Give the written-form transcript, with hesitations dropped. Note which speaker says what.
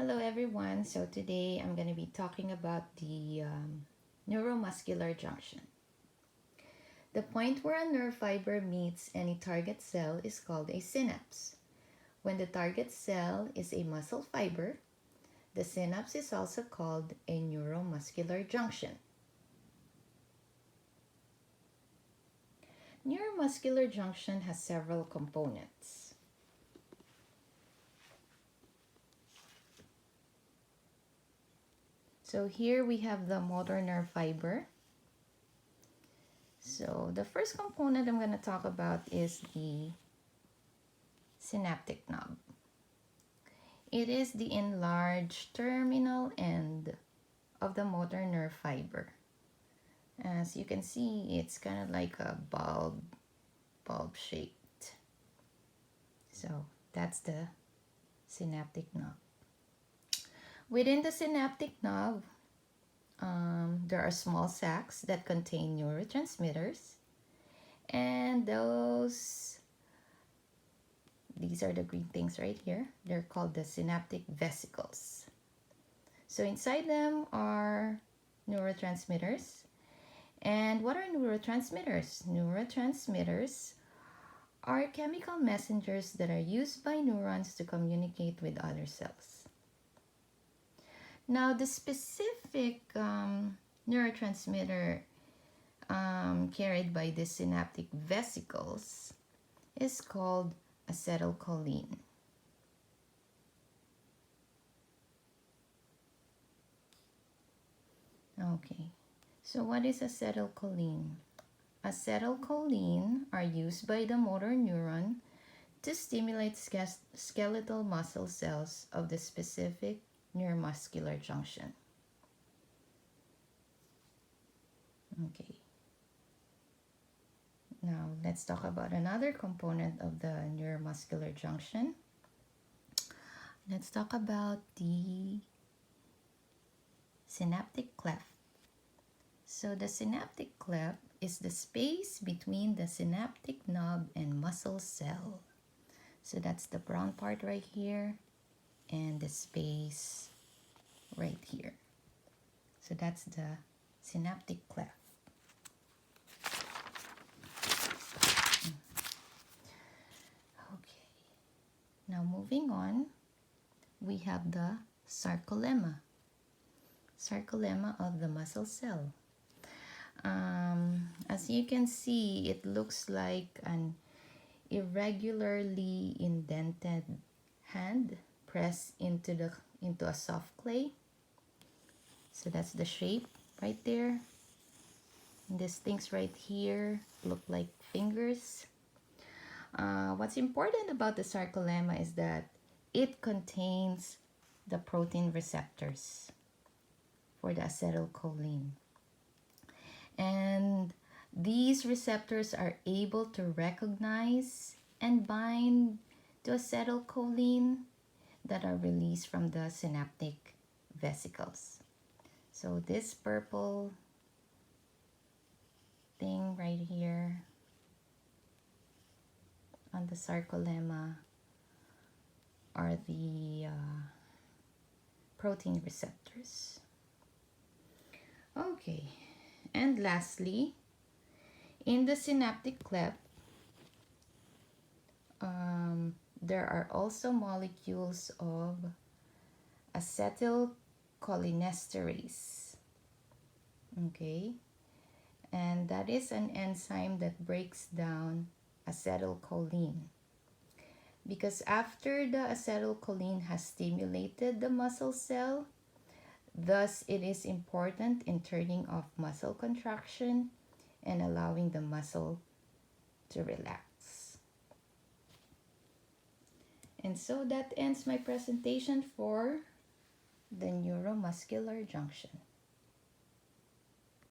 Speaker 1: Hello everyone. So today I'm going to be talking about the neuromuscular junction. The point where a nerve fiber meets any target cell is called a synapse. When the target cell is a muscle fiber, the synapse is also called a neuromuscular junction. Neuromuscular junction has several components. So here we have the motor nerve fiber. So the first component I'm going to talk about is the synaptic knob. It is the enlarged terminal end of the motor nerve fiber. As you can see, it's kind of like a bulb shaped. So that's the synaptic knob. Within the synaptic knob, there are small sacs that contain neurotransmitters, and these are the green things right here. They're called the synaptic vesicles. So inside them are neurotransmitters. And what are neurotransmitters? Neurotransmitters are chemical messengers that are used by neurons to communicate with other cells. Now, the specific neurotransmitter carried by the synaptic vesicles is called acetylcholine. Okay, so what is acetylcholine? Acetylcholine are used by the motor neuron to stimulate skeletal muscle cells of the specific neuromuscular junction. Okay. Now let's talk about another component of the neuromuscular junction. Let's talk about the synaptic cleft. So the synaptic cleft is the space between the synaptic knob and muscle cell. So that's the brown part right here and the space right here. So that's the synaptic cleft. Okay. Now moving on, we have the sarcolemma. Sarcolemma of the muscle cell. As you can see, it looks like an irregularly indented hand pressed into a soft clay. So that's the shape right there. And these things right here look like fingers. What's important about the sarcolemma is that it contains the protein receptors for the acetylcholine. And these receptors are able to recognize and bind to acetylcholine that are released from the synaptic vesicles. So this purple thing right here on the sarcolemma are the protein receptors. Okay, and lastly, in the synaptic cleft, there are also molecules of acetylcholinesterase. Okay, and that is an enzyme that breaks down acetylcholine. Because after the acetylcholine has stimulated the muscle cell, thus it is important in turning off muscle contraction and allowing the muscle to relax. And so that ends my presentation for the neuromuscular junction.